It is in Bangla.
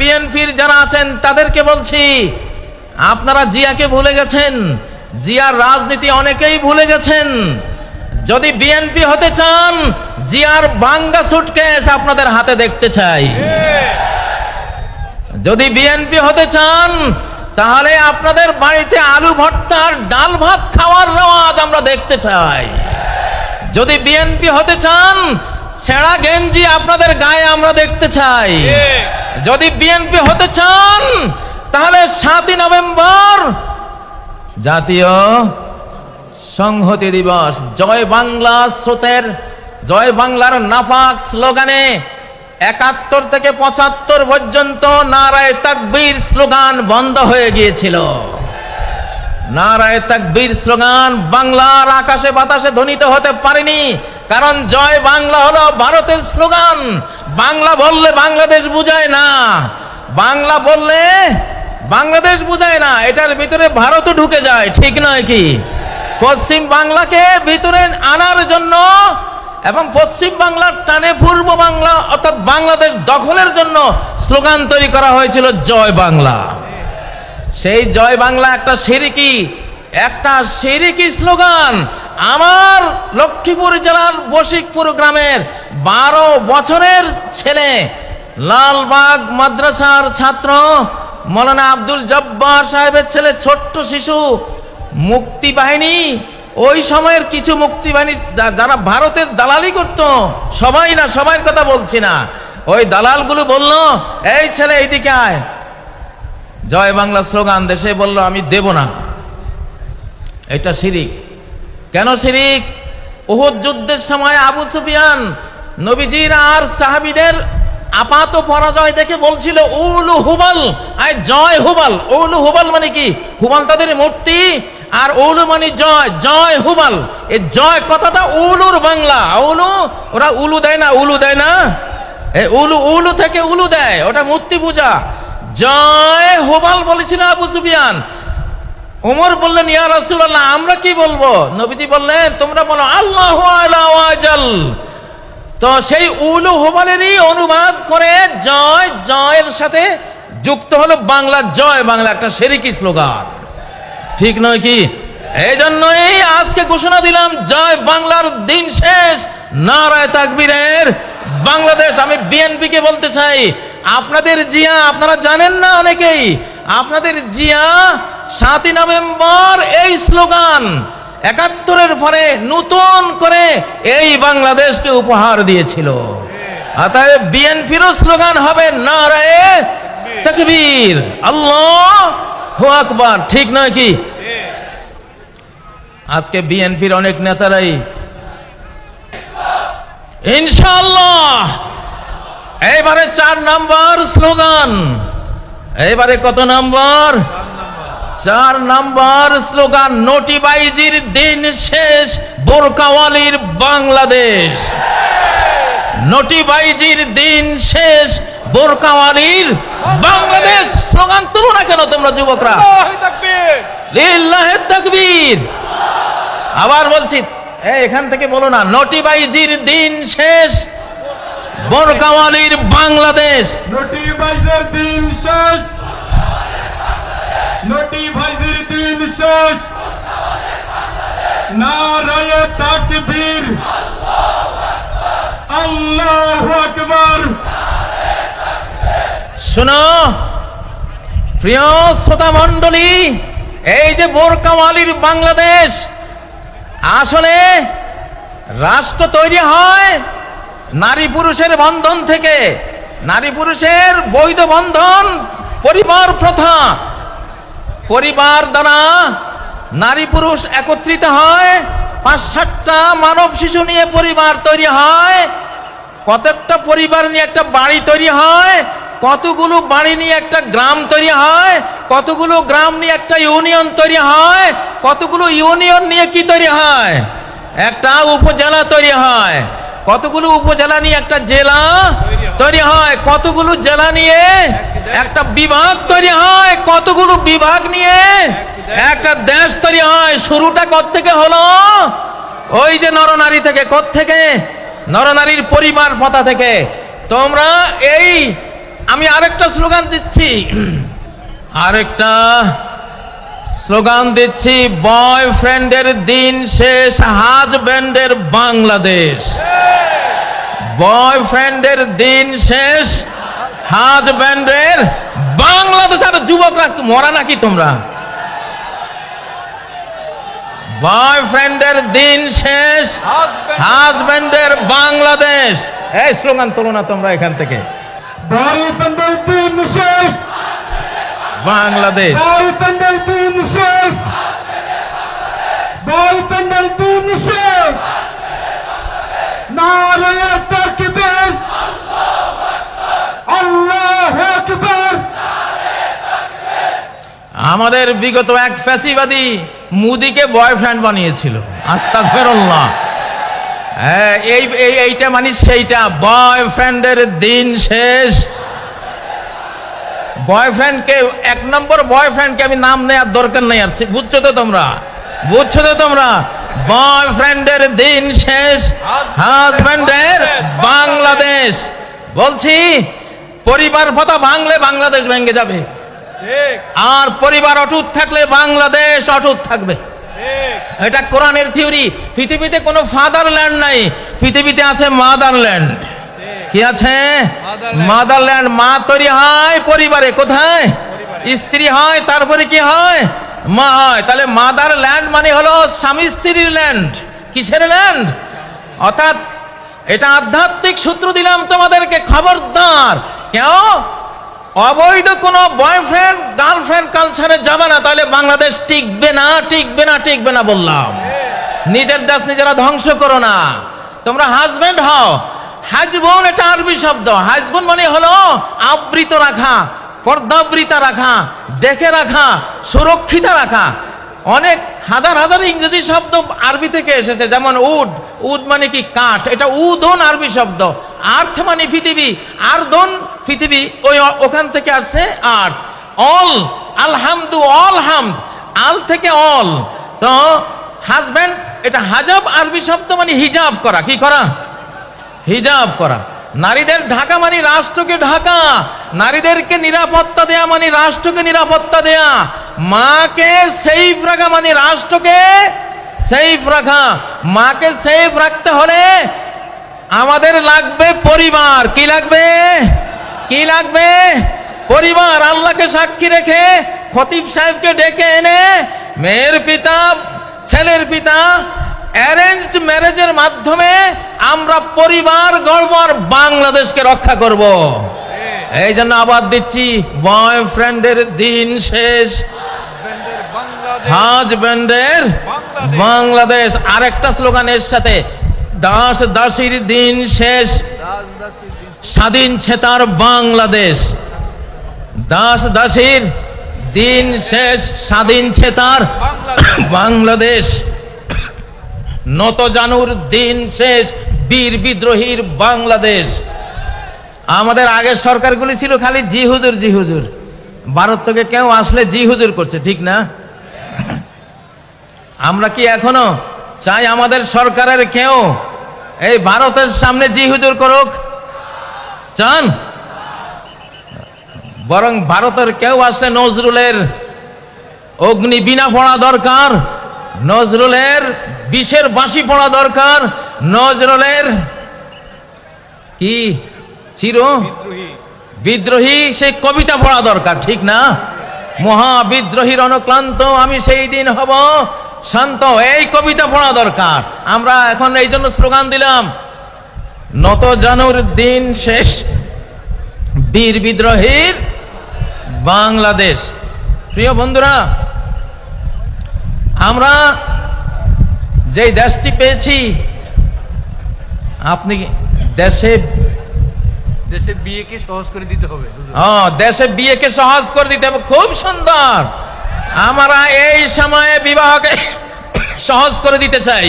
বিএনপির যারা আছেন তাদেরকে বলছি, আপনারা জিয়াকে ভুলে গেছেন, জিয়ার রাজনীতি অনেকেই ভুলে গেছেন। যদি বিএনপি হতে চান, জিয়ার ভাঙ্গা সুটকেস আপনাদের হাতে দেখতে চাই। যদি বিএনপি হতে চান, তাহলে আপনাদের বাড়িতে আলু ভর্তার ডাল ভাত খাওয়ার রেওয়াজ আমরা দেখতে চাই। যদি বিএনপি হতে চান, ছেঁড়া গেঞ্জি আপনাদের গায়ে আমরা দেখতে চাই। যদি বিএনপি হতে চান, তাহলে 7ই নভেম্বর জাতীয় সংহতি দিবস, জয় বাংলা স্রোতের, জয় বাংলার নাপাক স্লোগানে 71 থেকে 75 পর্যন্ত নারায়ে তাকবীর স্লোগান বন্ধ হয়ে গিয়েছিল। নারায়ে তাকবীর স্লোগান বাংলার আকাশে বাতাসে ধ্বনিত হতে পারেনি, কারণ জয় বাংলা হলো ভারতের স্লোগান। বাংলা বললে বাংলাদেশ বুঝায় না, বাংলা বললে বাংলাদেশ বুঝায় না, এটার ভিতরে ভারতও ঢুকে যায়, ঠিক নয় কি? পশ্চিম বাংলাকে ভিতরে আনার জন্য এবং পশ্চিম বাংলার টানে পূর্ব বাংলা অর্থাৎ বাংলাদেশ দখলের জন্য স্লোগান তৈরি করা হয়েছিল জয় বাংলা। সেই জয় বাংলা একটা শিরকি স্লোগান। আমার লক্ষ্মীপুর জেলার বশিকপুর গ্রামের 12 বছরের ছেলে, লালবাগ মাদ্রাসার ছাত্র মৌলানা আব্দুল জব্বার সাহেবের ছেলে, ছোট্ট শিশু, মুক্তি বাহিনী, ওই সময়ের কিছু মুক্তি বাহিনী যারা ভারতের দালালি করত, সবাই না, সবার কথা বলছি না, ওই দালালগুলো বলল, এই ছেলে এইদিকে আয়, জয় বাংলা স্লোগান দেশে বলল আমি দেব না। এটা শিরিক। কেন শিরিক? উহুদ যুদ্ধের সময় আবু সুফিয়ান নবীজির আর সাহাবীদের আপাত পরাজয় দেখে বলছিল উলু হুবাল, আয় জয় হুবাল। উলু হুবাল মানে কি? হুবাল তাদের মূর্তি, আর উলু মানে জয়, জয় হুবাল। এই জয় কথাটা উলুর বাংলা। উলু, ওরা উলু দেয় না, উলু দেয় না, উলু উলু থেকে উলু দেয়, ওটা মূর্তি পূজা। জয় হুবাল বলেছিল আবু সুফিয়ান। ওমর বললেন ইয়া রাসূলুল্লাহ আমরা কি বলবো? নবীজি বললেন তোমরা বলো আল্লাহু আলা ওয়াজাল। তো সেই উলু হুবালেরই অনুবাদ করে জয়, জয়ের সাথে যুক্ত হলো বাংলা জয় বাংলা, একটা শিরকি স্লোগান, ঠিক নয় কি? এই জন্যই আজকে ঘোষণা দিলাম জয় বাংলার দিন শেষ, নারায়ে তাকবীরের বাংলাদেশ। আমি বিএনপিকে বলতে চাই, আপনাদের জিয়া, আপনারা জানেন না অনেকেই, আপনাদের জিয়া 7ই নভেম্বর এই স্লোগান 71-এর পরে নতুন করে এই বাংলাদেশকে উপহার দিয়েছিল। অতএব বিএনপিরও স্লোগান হবে নারায়ে তাকবীর, আল্লাহু আকবার, ঠিক নয় কি? আজকে বিএনপির অনেক নেতারাই ইনশাআল্লাহ এইবারে 4 নম্বর স্লোগান, এইবারে কত নম্বর? 4 নম্বর স্লোগান, নোটিবাইজির দিন শেষ, বোরকাওয়ালির বাংলাদেশ। নোটিবাইজির দিন শেষ, বোরকাওয়ালির বাংলাদেশ। স্লোগান তুলো না কেন তোমরা যুবকরা? লিল্লাহি তাকবীর। আবার বলছি, এখান থেকে বলো না, নোটিবাইজির দিন শেষ, বোরকাওয়ালির বাংলাদেশ। নোটিবাইজির দিন শেষ, নোটিবাইজির দিন শেষ, নারায়ে তাকবীর, আল্লাহু আকবার। শোনো প্রিয় শ্রোতা মণ্ডলী, এই যে বোরকাওয়ালির বাংলাদেশ, আসলে রাষ্ট্র তৈরি হয় নারী পুরুষের বন্ধন থেকে। নারী পুরুষের বৈধ বন্ধন, পরিবার প্রথা, পরিবার দ্বারা নারী পুরুষ একত্রিত হয়, 5-7টা মানব শিশু নিয়ে পরিবার তৈরি হয়, কতটা পরিবার নিয়ে একটা বাড়ি তৈরি হয়, কতগুলো বাড়ি নিয়ে একটা গ্রাম তৈরি হয়, কতগুলো গ্রাম নিয়ে একটা ইউনিয়ন তৈরি হয়, কতগুলো ইউনিয়ন নিয়ে কি তৈরি হয়? একটা উপজেলা তৈরি হয়, কতগুলো উপজেলা নিয়ে একটা জেলা তৈরি হয়, কতগুলো জেলা নিয়ে একটা বিভাগ তৈরি হয়, কতগুলো বিভাগ নিয়ে একটা দেশ তৈরি হয়। শুরুটা কোত্থেকে হলো? ওই যে নরনারী থেকে। কোত্থেকে? নরনারীর পরিবার প্রথা থেকে। তোমরা এই আমি আরেকটা স্লোগান দিচ্ছি, আরেকটা স্লোগান দিচ্ছি, বয়ফ্রেন্ডের দিন শেষ, হাজব্যান্ডের বাংলাদেশ। বয়ফ্রেন্ডের দিন শেষ, হাজব্যান্ডের বাংলাদেশ। আর যুবকরা মরা নাকি তোমরা? বয়ফ্রেন্ডের দিন শেষ, হাজব্যান্ডের বাংলাদেশ। এই স্লোগান তোলো না তোমরা এখান থেকে। বয়ফ্রেন্ডের দিন শেষ, বাংলাদেশ। বয়ফ্রেন্ডের দিন শেষ, বয়ফ্রেন্ডের দিন শেষ। নারে তাকবীর, আল্লাহু আকবার। আমাদের বিগত এক ফ্যাসিবাদী মুদিকে বয়ফ্রেন্ড বানিয়েছিল। আস্তাগফিরুল্লাহ। এইটা মানে সেইটা, বয়ফ্রেন্ডের দিন শেষ। বয়ফ্রেন্ডকে, এক নম্বর বয়ফ্রেন্ডকে আমি নাম নেওয়ার দরকার নেই আর, বুঝছো তো তোমরা? বুঝছো তো তোমরা? বয়ফ্রেন্ডের দিন শেষ, হাজব্যান্ডের বাংলাদেশ। বলছি, পরিবার কথা ভাঙলে বাংলাদেশ ভেঙে যাবে, আর পরিবার অটুট থাকলে বাংলাদেশ অটুট থাকবে। এটা কোরআনের থিওরি। পৃথিবীতে কোনো ফাদারল্যান্ড নাই, পৃথিবীতে আছে মাদারল্যান্ড। কি আছে? মাদারল্যান্ড। মা তৈরি হয় পরিবারে। কোথায়? স্ত্রী হয়, তারপরে কি হয়? মা হয়। তাহলে মাদারল্যান্ড মানে হলো স্বামী স্ত্রীর ল্যান্ড। কিসের ল্যান্ড? অর্থাৎ এটা আধ্যাত্মিক সূত্র দিলাম তোমাদেরকে, খবরদার কেউ অবৈধ কোন বয়ফ্রেন্ড গার্লফ্রেন্ড কালচারে যাবে না, তাহলে বাংলাদেশ টিকবে না, টিকবে না, টিকবে না বললাম। নিজের দেশ নিজেরা ধ্বংস করো না। তোমরা হাজবেন্ড হও। হাজবন এটা আরবি শব্দ। হাজবন মানে হলো আবৃত রাখা, পর্দাবৃতা রাখা, ডেকে রাখা, সুরক্ষিত রাখা। অনেক হাজার হাজার ইংরেজি শব্দ আরবি থেকে এসেছে, যেমন উড। উড মানে কি? কাঠ। এটা উদন আরবি শব্দ। আর্থ মানে পৃথিবী, আর্দন পৃথিবী, ওই ওখান থেকে আসছে আর্থ। অল, আলহামদু, অল হামদ, আল থেকে অল। তো হাজব্যান্ড এটা হাজাব আরবি শব্দ মানে হিজাব করা। কি করা? হিজাব করা। নারীদের ঢাকা মানে রাষ্ট্রকে ঢাকা, নারীদেরকে নিরাপত্তা দেয়া মানে রাষ্ট্রকে নিরাপত্তা দেয়া, মাকে সেফ রাখা মানে রাষ্ট্রকে সেফ রাখা। মাকে সেফ রাখতে হলে আমাদের লাগবে পরিবার। কি লাগবে? কি লাগবে? পরিবার। আল্লাহকে সাক্ষী রেখে খতিব সাহেবকে ডেকে এনে মেয়ের পিতা, ছেলের পিতা, অ্যারেঞ্জড ম্যারেজের মাধ্যমে আমরা পরিবার গড়ব আর বাংলাদেশকে রক্ষা করব। এই জন্য আবার দিচ্ছি, বয়ফ্রেন্ডের দিন শেষ, হাজব্যান্ডের বাংলাদেশ। আরেকটা স্লোগান এর সাথে, দাস দাসীর দিন শেষ, স্বাধীন চেতার বাংলাদেশ। দাস দাসীর দিন শেষ, স্বাধীন চেতার বাংলাদেশ। নত জানুর দিন শেষ, বীর বিদ্রোহীর বাংলাদেশ। আমাদের আগের সরকারগুলি ছিল খালি জি হুজুর, জি হুজুর। ভারত থেকে কেউ আসলে জি হুজুর করছে, ঠিক না? আমরা কি এখনো চাই আমাদের সরকারের কেউ এই ভারতের সামনে জি হুজুর করুক? চান? বরং ভারতের কেউ আসলে নজরুলের অগ্নি বীণা পড়া দরকার, নজরুলের বিষের বাঁশি পড়া দরকার, নজরুলের কি চির বিদ্রোহী সেই কবিতা পড়া দরকার, ঠিক না? মহাবিদ্রোহীর অনুক্লান্ত আমি সেই দিন হব শান্ত, এই কবিতা পড়া দরকার। আমরা এখন এই জন্য স্লোগান দিলাম, নত জানুর দিন শেষ, বীর বিদ্রোহীর বাংলাদেশ। প্রিয় বন্ধুরা, আমরা যেই দেশটি পেয়েছি, আপনি দেশে বিয়েকে সহজ করে দিতে হবে। দেশে বিয়েকে সহজ করে দিতে হবে। খুব সুন্দর। আমরা এই সময়ে বিবাহকে সহজ করে দিতে চাই।